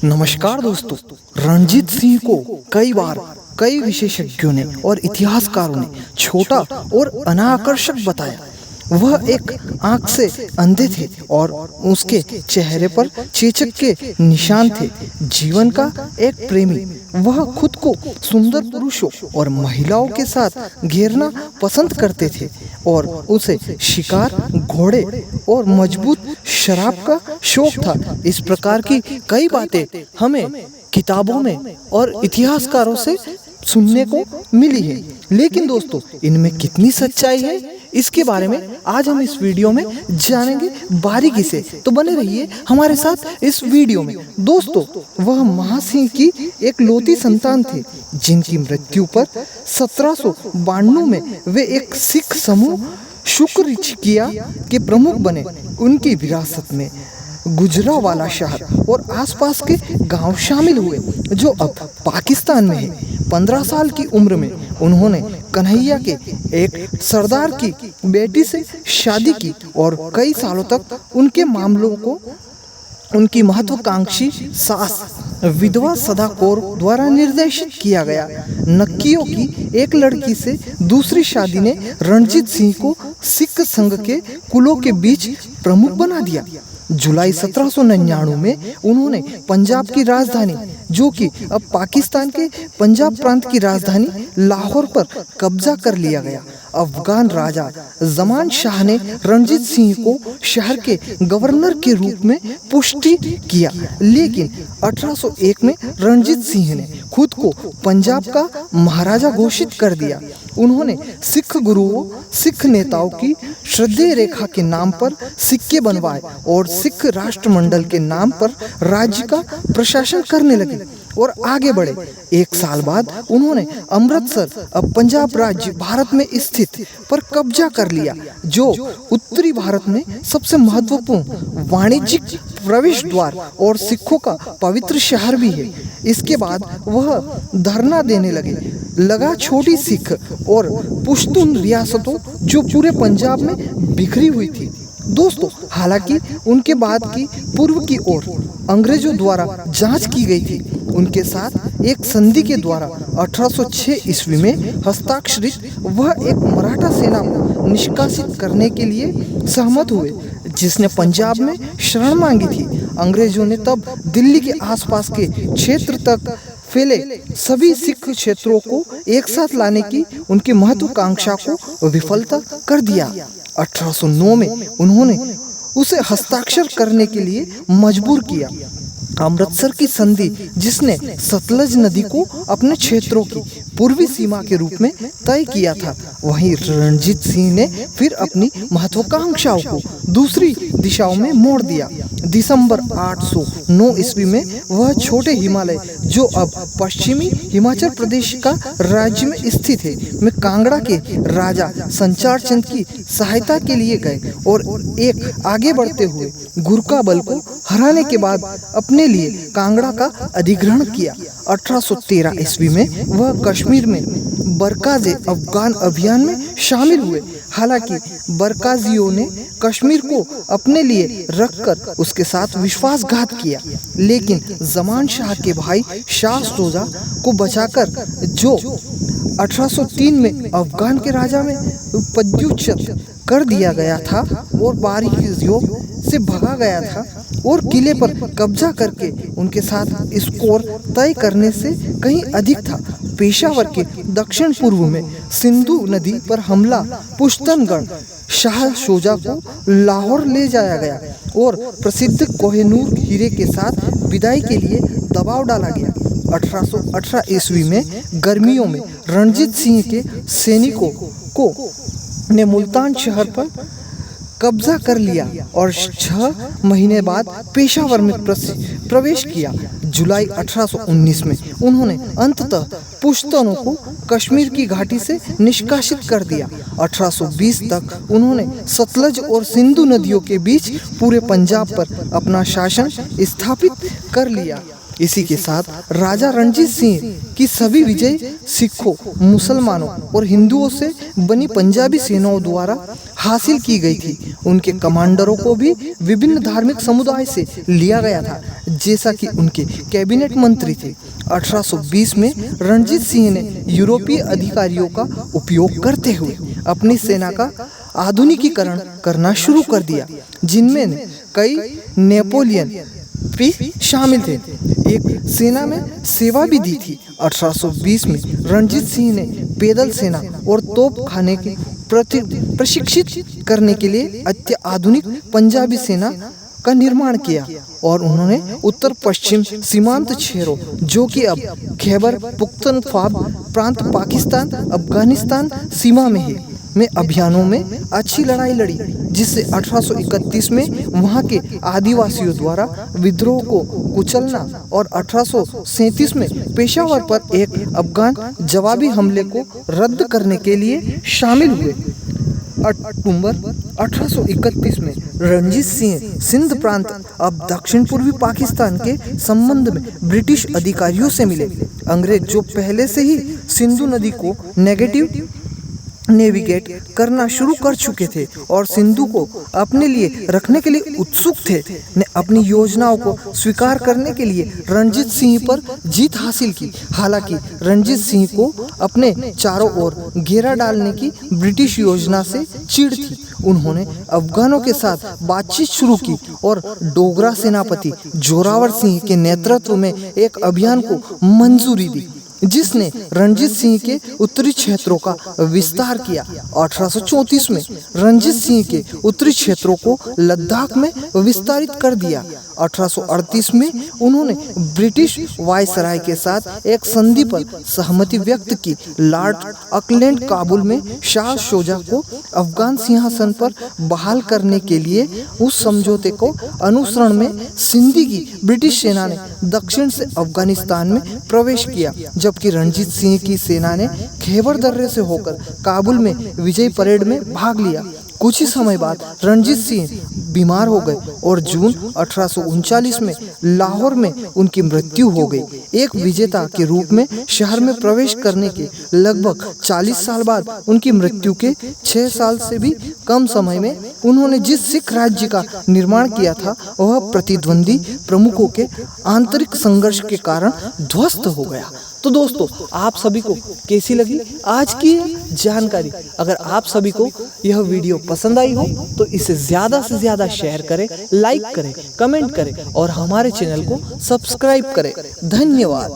नमस्कार दोस्तों। रणजीत सिंह को कई बार कई विशेषज्ञों ने और इतिहासकारों ने छोटा और अनाकर्षक बताया। वह एक आंख से अंधे थे और उसके चेहरे पर चेचक के निशान थे। जीवन का एक प्रेमी, वह खुद को सुंदर पुरुषों और महिलाओं के साथ घेरना पसंद करते थे और उसे शिकार, घोड़े और मजबूत शराब का शौक था। इस प्रकार की कई बातें हमें किताबों में और इतिहासकारों से सुनने को मिली है, लेकिन दोस्तों इनमें कितनी सच्चाई है इसके बारे में आज हम इस वीडियो में जानेंगे बारीकी से। तो बने रहिए हमारे साथ इस वीडियो में। दोस्तों, वह महासिंह की एक लौती संतान थे जिनकी मृत्यु पर 1792 में वे एक सिख समूह शुक्रिया के प्रमुख बने। उनकी विरासत में गुजरांवाला शहर और आसपास के गांव शामिल हुए जो अब पाकिस्तान में है। 15 साल की उम्र में उन्होंने कन्हैया के एक सरदार की बेटी से शादी की और कई सालों तक उनके मामलों को उनकी महत्वाकांक्षी सास विधवा सदा कौर द्वारा निर्देशित किया गया। नक्कियों की एक लड़की से दूसरी शादी ने रणजीत सिंह को सिख संघ के कुलों के बीच प्रमुख बना दिया। जुलाई 1799 में उन्होंने पंजाब की राजधानी, जो कि अब पाकिस्तान के पंजाब प्रांत की राजधानी लाहौर पर कब्जा कर लिया गया। अफगान राजा जमान शाह ने रणजीत सिंह को शहर के गवर्नर के रूप में पुष्टि किया, लेकिन 1801 में रणजीत सिंह ने खुद को पंजाब का महाराजा घोषित कर दिया। उन्होंने सिख गुरुओं, सिख नेताओं की श्रद्धेय रेखा के नाम पर सिक्के बनवाए और सिख राष्ट्रमंडल के नाम पर राज्य का प्रशासन करने लगे और आगे बढ़े। एक साल बाद उन्होंने अमृतसर, अब पंजाब राज्य भारत में स्थित, पर कब्जा कर लिया, जो उत्तरी भारत में सबसे महत्वपूर्ण वाणिज्यिक प्रवेश द्वार और सिखों का पवित्र शहर भी है। इसके बाद वह धरना देने लगा छोटी सिख और पुश्तून रियासतों जो पूरे पंजाब में बिखरी हुई थी। दोस्तों, हालांकि उनके बाद की पूर्व की ओर अंग्रेजों द्वारा जांच की गई थी। उनके साथ एक संधि के द्वारा 1806 ईस्वी में हस्ताक्षरित वह एक मराठा सेना को निष्कासित करने के लिए सहमत हुए, जिसने पंजाब में शरण मांगी थी। अंग्रेजों ने तब दिल्ली के आसपास के क्षेत्र तक फैले सभी सिख क्षेत्रों को एक साथ लाने की उनकी महत्वाकांक्षा को विफलता कर दिया। 1809 में उन्होंने उसे हस्ताक्षर करने के लिए मजबूर किया। अमृतसर की संधि, जिसने सतलज नदी को अपने क्षेत्रों की पूर्वी सीमा के रूप में तय किया था, वहीं रणजीत सिंह ने फिर अपनी महत्वाकांक्षाओं को दूसरी दिशाओं में मोड़ दिया। दिसंबर 809 ईस्वी में वह छोटे हिमालय, जो अब पश्चिमी हिमाचल प्रदेश का राज्य में स्थित है, में कांगड़ा के राजा संचार चंद की सहायता के लिए गए और एक आगे बढ़ते हुए गुरखा बल को हराने के बाद अपने लिए कांगड़ा का अधिग्रहण किया। 1813 ईस्वी में वह कश्मीर में बरकाजे अफगान अभियान में शामिल हुए। हालांकि बरकाजियों ने कश्मीर को अपने लिए रखकर उसके साथ विश्वासघात किया, लेकिन जमान शाह के भाई शाह सोजा को बचाकर, जो 1803 में अफगान के राजा में पदच्युत कर दिया गया था और बारीकियों से भगा गया था और किले पर कब्जा करके उनके साथ स्कोर तय करने से कहीं अधिक था। पेशावर के दक्षिण पूर्व में सिंधु नदी पर हमला पुश्तनगढ़ शाह शोजा को लाहौर ले जाया गया और प्रसिद्ध कोहिनूर हीरे के साथ विदाई के लिए दबाव डाला गया। 1818 ईस्वी में गर्मियों में रणजीत सिंह के सैनिकों ने मुल्तान शहर पर कब्जा कर लिया और 6 महीने बाद पेशावर में प्रवेश किया। जुलाई 1819 में उन्होंने अंततः पुश्तनों को कश्मीर की घाटी से निष्कासित कर दिया। 1820 तक उन्होंने सतलज और सिंधु नदियों के बीच पूरे पंजाब पर अपना शासन स्थापित कर लिया। इसी के साथ राजा रणजीत सिंह की सभी विजय सिखों, मुसलमानों और हिंदुओं से बनी पंजाबी सेनाओं द्वारा हासिल की गई थी। उनके कमांडरों को भी विभिन्न धार्मिक समुदाय से लिया गया था, जैसा कि उनके कैबिनेट मंत्री थे। 1820 में रणजीत सिंह ने यूरोपीय अधिकारियों का उपयोग करते हुए अपनी सेना का आधुनिकीकरण करना शुरू कर दिया, जिनमें कई नेपोलियन भी शामिल थे। एक सेना में सेवा भी दी थी। 1820 में रणजीत सिंह ने पैदल सेना और तोप खाने की प्रशिक्षित करने के लिए अत्याधुनिक पंजाबी सेना का निर्माण किया और उन्होंने उत्तर पश्चिम सीमांत क्षेत्रों, जो कि अब खैबर पुख्तनख्वा प्रांत पाकिस्तान अफगानिस्तान सीमा में है, में अभियानों में अच्छी लड़ाई लड़ी, जिससे 1831 में वहां के आदिवासियों द्वारा विद्रोह को कुचलना और 1837 में पेशावर पर एक अफगान जवाबी हमले को रद्द करने के लिए शामिल हुए। अक्टूबर 1831 में रणजीत सिंह सिंध प्रांत अब दक्षिण पूर्वी पाकिस्तान के संबंध में ब्रिटिश अधिकारियों से मिले। अंग्रेज जो पहले से ही सिंधु नदी को नेविगेट करना शुरू कर चुके थे और सिंधु को अपने लिए रखने के लिए उत्सुक थे, ने अपनी योजनाओं को स्वीकार करने के लिए रणजीत सिंह पर जीत हासिल की। हालांकि रणजीत सिंह को अपने चारों ओर घेरा डालने की ब्रिटिश योजना से चिढ़ थी। उन्होंने अफगानों के साथ बातचीत शुरू की और डोगरा सेनापति जोरावर सिंह के नेतृत्व में एक अभियान को मंजूरी दी, जिसने रणजीत सिंह के उत्तरी क्षेत्रों का विस्तार किया। 1834 में रणजीत सिंह के उत्तरी क्षेत्रों को लद्दाख में विस्तारित कर दिया। 1838 में उन्होंने ब्रिटिश वायसराय के साथ एक संधि पर सहमति व्यक्त की। लॉर्ड ऑकलैंड काबुल में शाह शोजा को अफगान सिंहासन पर बहाल करने के लिए उस समझौते को अनुसरण में सिंधी की ब्रिटिश सेना ने दक्षिण से अफगानिस्तान में प्रवेश किया, जबकि रणजीत सिंह की सेना ने खैबर दर्रे से होकर काबुल में विजय परेड में भाग लिया। कुछ ही समय बाद रणजीत सिंह बीमार हो गए और जून 1839 में लाहौर में उनकी मृत्यु हो गई। एक विजेता के रूप में शहर में प्रवेश करने के लगभग 40 साल बाद उनकी मृत्यु के 6 साल से भी कम समय में उन्होंने जिस सिख राज्य का निर्माण किया था, वह प्रतिद्वंदी प्रमुखों के आंतरिक संघर्ष के कारण ध्वस्त हो गया। तो दोस्तों, आप सभी को कैसी लगी आज की जानकारी? अगर आप सभी को यह वीडियो पसंद आई हो तो इसे ज़्यादा से ज़्यादा शेयर करें, लाइक करें, कमेंट करें और हमारे चैनल को सब्सक्राइब करें। धन्यवाद।